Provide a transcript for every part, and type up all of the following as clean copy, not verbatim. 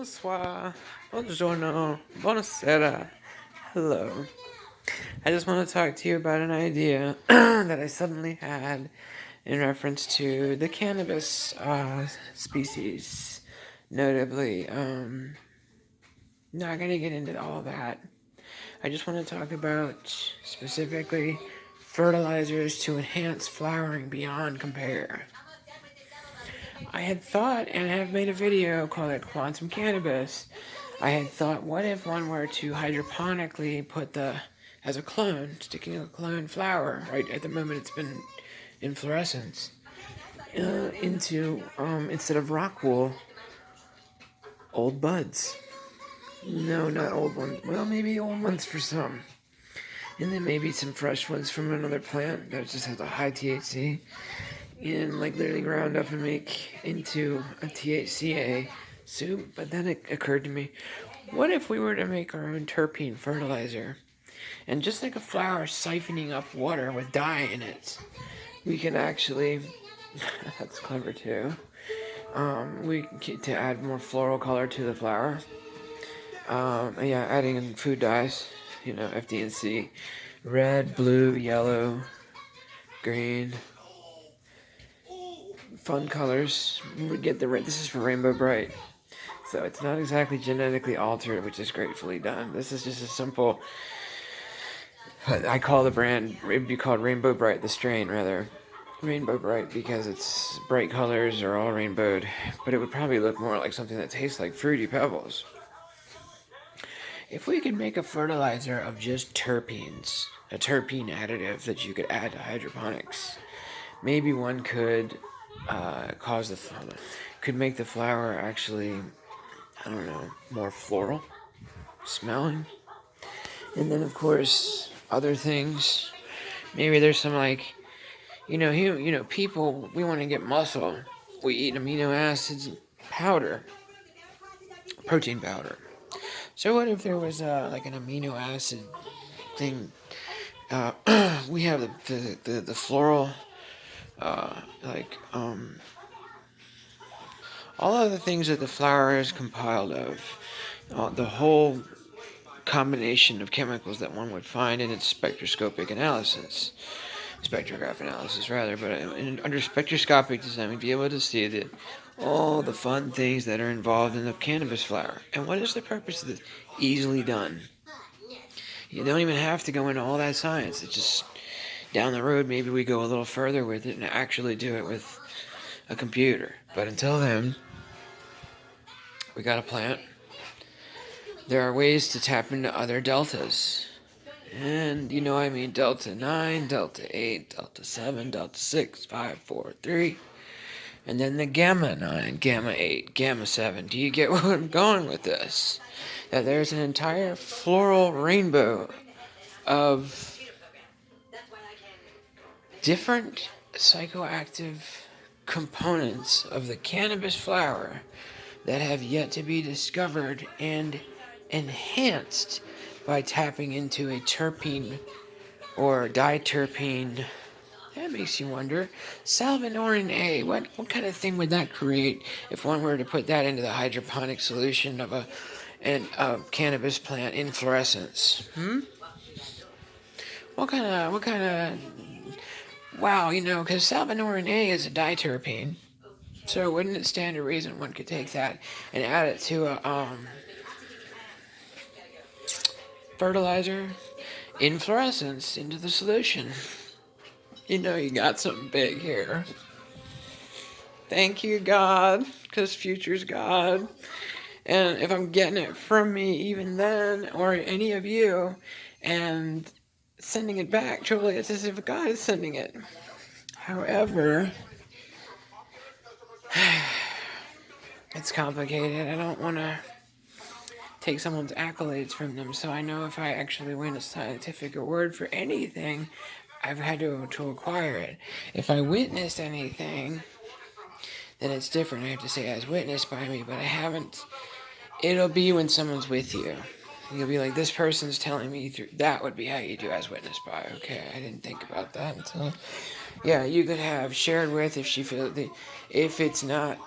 Bonsoir, buongiorno, buonasera, hello. I just want to talk to you about an idea that I suddenly had in reference to the cannabis species. Notably, not going to get into all that. I just want to talk about specifically fertilizers to enhance flowering beyond compare. I had thought, and have made a video called it Quantum Cannabis. I had thought, what if one were to hydroponically put as a clone, sticking a clone flower, right at the moment it's been in fluorescence, into, instead of rock wool, old buds. No, not old ones. Well, maybe old ones for some. And then maybe some fresh ones from another plant that just has a high THC. And literally ground up and make into a THCA soup. But then it occurred to me, what if we were to make our own terpene fertilizer? And just like a flower siphoning up water with dye in it, we can actually, that's clever too, to add more floral color to the flower. Adding in food dyes, FD&C, red, blue, yellow, green, fun colors. We get this is for Rainbow Bright, so it's not exactly genetically altered, which is gratefully done. This is just a simple, I call the brand, it would be called Rainbow Bright, the strain rather, Rainbow Bright, because its bright colors are all rainbowed, but it would probably look more like something that tastes like Fruity Pebbles. If we could make a fertilizer of just terpenes, a terpene additive that you could add to hydroponics, maybe one could could make the flower actually, more floral smelling. And then of course other things. Maybe there's some people, we want to get muscle. We eat amino acids powder, protein powder. So what if there was an amino acid thing? We have the floral, all of the things that the flower is compiled of, the whole combination of chemicals that one would find in its spectrograph analysis rather, but under spectroscopic design, we'd be able to see that all the fun things that are involved in the cannabis flower. And what is the purpose of this? Easily done. You don't even have to go into all that science. It's just down the road, maybe we go a little further with it and actually do it with a computer. But until then, we got a plant. There are ways to tap into other deltas. And delta 9, delta 8, delta 7, delta 6, 5, 4, 3. And then the gamma 9, gamma 8, gamma 7. Do you get where I'm going with this? That there's an entire floral rainbow of different psychoactive components of the cannabis flower that have yet to be discovered and enhanced by tapping into a terpene or diterpene. That makes you wonder. Salvinorin A, what kind of thing would that create if one were to put that into the hydroponic solution of a cannabis plant in fluorescence? What kind of, wow, because salvinorin A is a diterpene. So wouldn't it stand to reason one could take that and add it to a fertilizer in fluorescence into the solution? You got something big here. Thank you, God, because future's God. And if I'm getting it from me even then, or any of you, and sending it back, truly it's as if God is sending it. However, it's complicated. I don't want to take someone's accolades from them, so I know if I actually win a scientific award for anything, I've had to acquire it. If I witnessed anything, then it's different. I have to say as witnessed by me, but I haven't. It'll be when someone's with you. You'll be like, this person's telling me through. That would be how you do as witnessed by. Okay, I didn't think about that until Yeah, you could have shared with if she feels the. If it's not,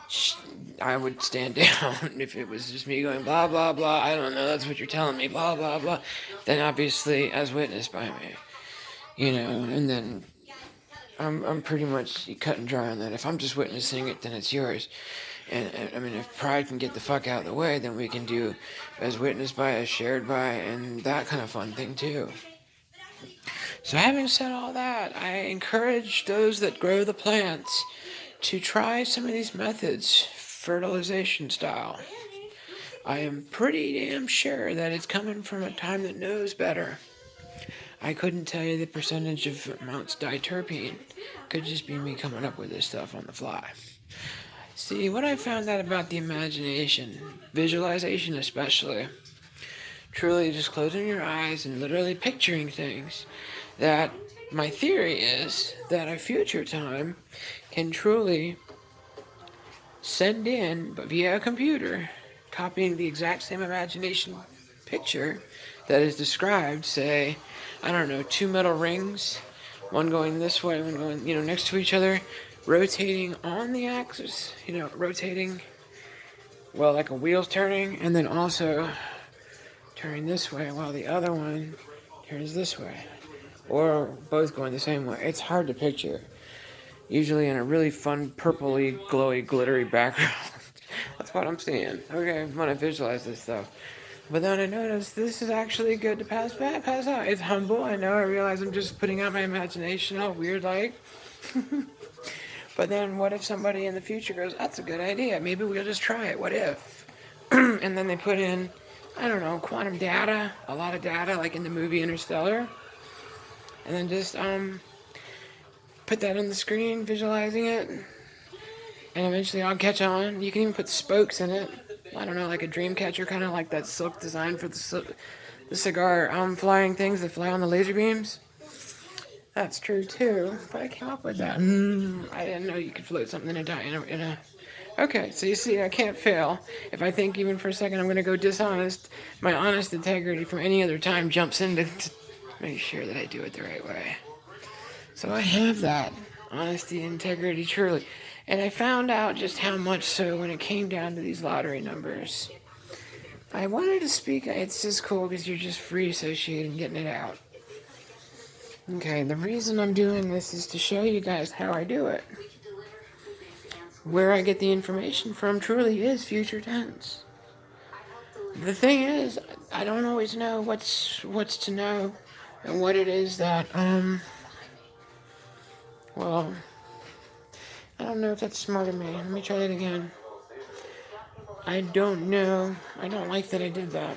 I would stand down. If it was just me going blah blah blah, I don't know. That's what you're telling me. Blah blah blah. Then obviously, as witnessed by me, and then I'm pretty much cut and dry on that. If I'm just witnessing it, then it's yours. And I mean, if pride can get the fuck out of the way, then we can do as witnessed by, as shared by, and that kind of fun thing too. So having said all that, I encourage those that grow the plants to try some of these methods, fertilization style. I am pretty damn sure that it's coming from a time that knows better. I couldn't tell you the percentage of amounts diterpene. Could just be me coming up with this stuff on the fly. See, what I found out about the imagination, visualization especially, truly just closing your eyes and literally picturing things, that my theory is that a future time can truly send in, but via a computer, copying the exact same imagination picture that is described, say, I don't know, two metal rings, one going this way, one going, next to each other, rotating on the axis, rotating, well, like a wheel's turning, and then also turning this way while the other one turns this way. Or both going the same way. It's hard to picture. Usually in a really fun, purpley, glowy, glittery background. That's what I'm seeing. Okay, when I visualize this stuff. But then I noticed this is actually good to pass out. It's humble, I know, I realize I'm just putting out my imagination all weird like. But then what if somebody in the future goes, that's a good idea, maybe we'll just try it, what if? And then they put in, I don't know, quantum data, a lot of data, like in the movie Interstellar. And then just put that on the screen, visualizing it. And eventually I'll catch on. You can even put spokes in it. I don't know, like a dream catcher, kind of like that silk design for the cigar flying things that fly on the laser beams. That's true too, but I came up with that. I didn't know you could float something in a. Okay, so you see, I can't fail. If I think even for a second I'm going to go dishonest, my honest integrity from any other time jumps in to make sure that I do it the right way. So I have that honesty, integrity, truly. And I found out just how much so when it came down to these lottery numbers. I wanted to speak, it's just cool because you're just free associating, getting it out. Okay, the reason I'm doing this is to show you guys how I do it. Where I get the information from truly is future tense. The thing is, I don't always know what's to know and what it is that, well, I don't know if that's smart of me. Let me try that again. I don't know. I don't like that I did that.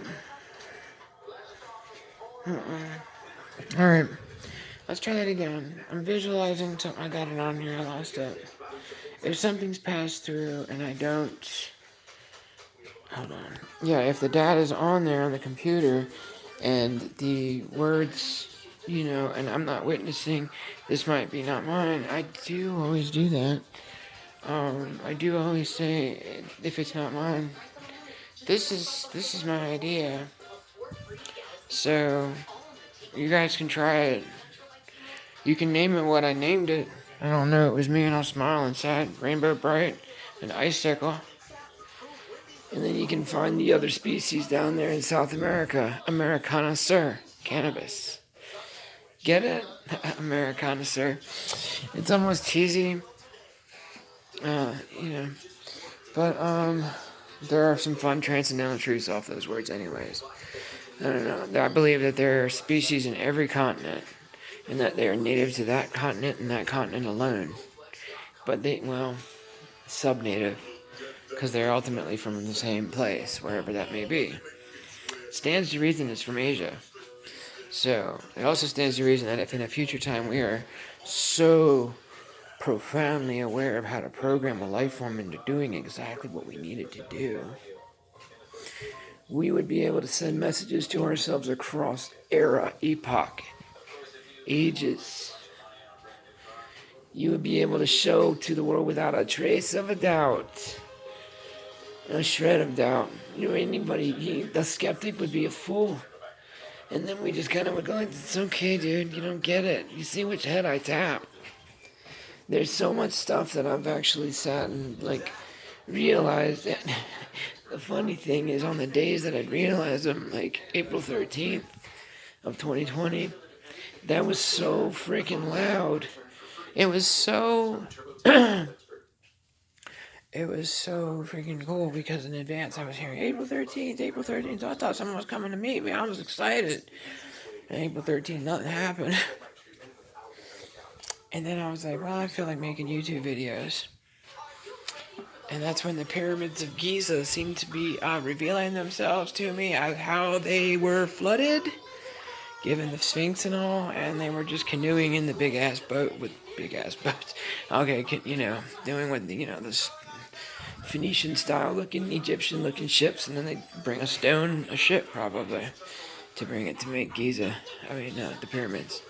Alright. Let's try that again. I'm visualizing something. I got it on here. I lost it. If something's passed through and I don't... Hold on. Yeah, if the data's on there on the computer and the words, and I'm not witnessing, this might be not mine. I do always do that. I do always say, if it's not mine, this is my idea. So, you guys can try it. You can name it what I named it. I don't know, it was me and I'll smile inside, Rainbow Bright, an icicle. And then you can find the other species down there in South America. Americana, sir. Cannabis. Get it? Americana, sir. It's almost cheesy. But, there are some fun transcendental truths off those words anyways. I don't know. I believe that there are species in every continent, and that they are native to that continent and that continent alone. But sub-native, because they're ultimately from the same place, wherever that may be. It stands to reason it's from Asia. So, it also stands to reason that if in a future time we are so profoundly aware of how to program a life form into doing exactly what we need it to do, we would be able to send messages to ourselves across era, epoch, ages. You would be able to show to the world without a trace of a doubt, a shred of doubt. The skeptic would be a fool. And then we just kind of would go like, it's okay, dude, you don't get it. You see which head I tap. there's so much stuff that I've actually sat and like realized. That the funny thing is, on the days that I'd realize them, like April 13th of 2020, that was so freaking loud. It was so it was so freaking cool because in advance I was hearing April 13th, April 13th. So I thought someone was coming to meet me. I was excited. And April 13th, nothing happened. And then I was like, well, I feel like making YouTube videos. And that's when the pyramids of Giza seemed to be revealing themselves to me as how they were flooded, given the Sphinx and all, and they were just canoeing in the big-ass boat with big-ass boats. Okay, doing what, this Phoenician-style looking, Egyptian-looking ships, and then they bring a ship probably, to bring it to make Giza, the pyramids.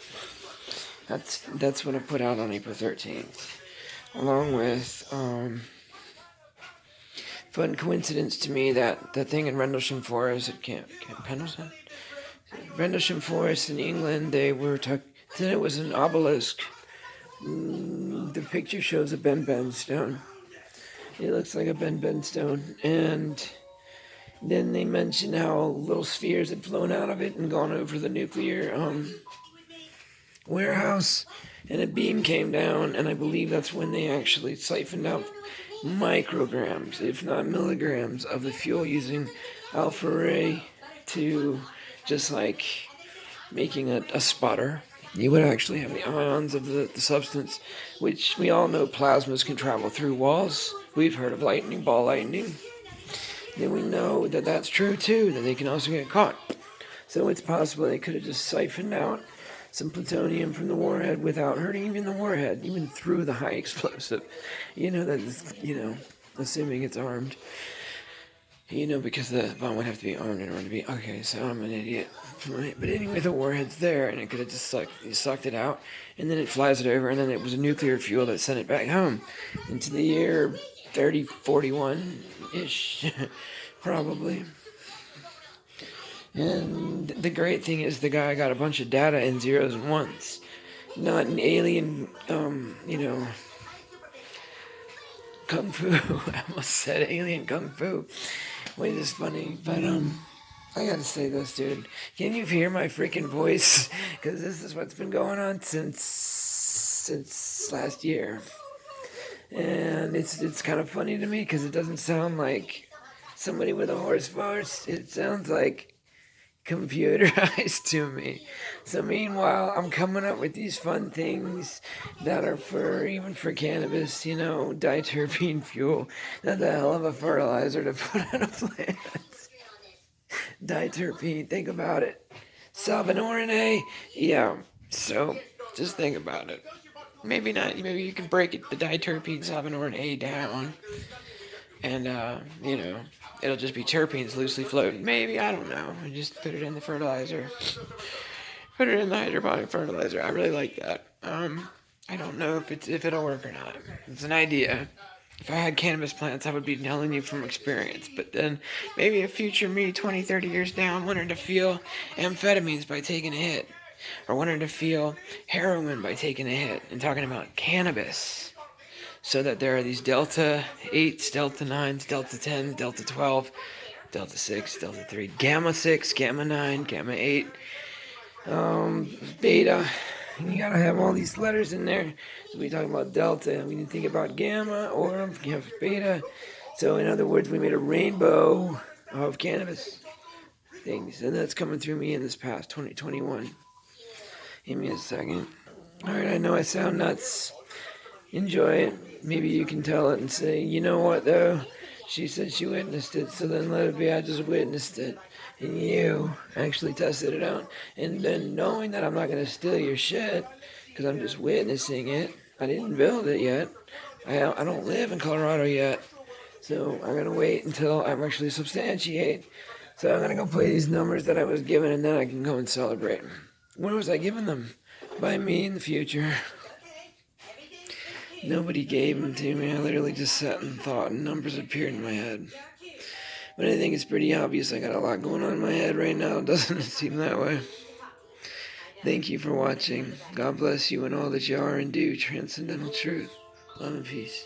That's what I put out on April 13th, along with, fun coincidence to me that the thing in Rendlesham Forest at Camp Pendleton, Rendlesham Forest in England, they were then it was an obelisk. The picture shows a Ben stone. It looks like a Ben stone, and then they mention how little spheres had flown out of it and gone over the nuclear warehouse, and a beam came down, and I believe that's when they actually siphoned out micrograms, if not milligrams, of the fuel using alpha ray to just like making a sputter. You would actually have the ions of the substance, which we all know plasmas can travel through walls. We've heard of lightning, ball lightning. Then we know that that's true too, that they can also get caught. So it's possible they could have just siphoned out some plutonium from the warhead without hurting even the warhead, even through the high explosive. Assuming it's armed. Because the bomb would have to be armed in order to be... Okay, so I'm an idiot. Right? But anyway, the warhead's there, and it could have just sucked it out, and then it flies it over, and then it was a nuclear fuel that sent it back home into the year 3041-ish, probably. And the great thing is the guy got a bunch of data in zeros and ones. Not an alien, kung fu. I almost said alien kung fu. Wait, this is funny. But, I gotta say this, dude. Can you hear my freaking voice? Because this is what's been going on since last year. And it's kind of funny to me because it doesn't sound like somebody with a hoarse voice. It sounds like computerized to me. So meanwhile, I'm coming up with these fun things that are even for cannabis, diterpene fuel. That's a hell of a fertilizer to put on a plant. Diterpene, think about it. Salvinorin A? Yeah, so just think about it. Maybe not, maybe you can break the diterpene salvinorin A down. And, it'll just be terpenes loosely floating. Maybe, I don't know. I just put it in the fertilizer. Put it in the hydroponic fertilizer. I really like that. I don't know if it'll work or not. It's an idea. If I had cannabis plants, I would be telling you from experience. But then, maybe a future me, 20, 30 years down, wanted to feel amphetamines by taking a hit. Or wanted to feel heroin by taking a hit. And talking about cannabis. So that there are these Delta 8s, Delta 9s, Delta 10s, Delta 12, Delta 6, Delta 3, Gamma 6, Gamma 9, Gamma 8, Beta. And you gotta have all these letters in there. So we talk about Delta, we need to think about Gamma, or we have Beta. So in other words, we made a rainbow of cannabis things. And that's coming through me in this past 2021. Give me a second. Alright, I know I sound nuts. Enjoy it. Maybe you can tell it and say, you know what though? She said she witnessed it, so then let it be, I just witnessed it. And you actually tested it out. And then knowing that I'm not going to steal your shit, because I'm just witnessing it. I didn't build it yet. I don't live in Colorado yet. So I'm going to wait until I'm actually substantiate. So I'm going to go play these numbers that I was given, and then I can go and celebrate. When was I given them? By me in the future. Nobody gave them to me. I literally just sat and thought, and numbers appeared in my head. But I think it's pretty obvious I got a lot going on in my head right now. Doesn't it seem that way? Thank you for watching. God bless you in all that you are and do. Transcendental truth. Love and peace.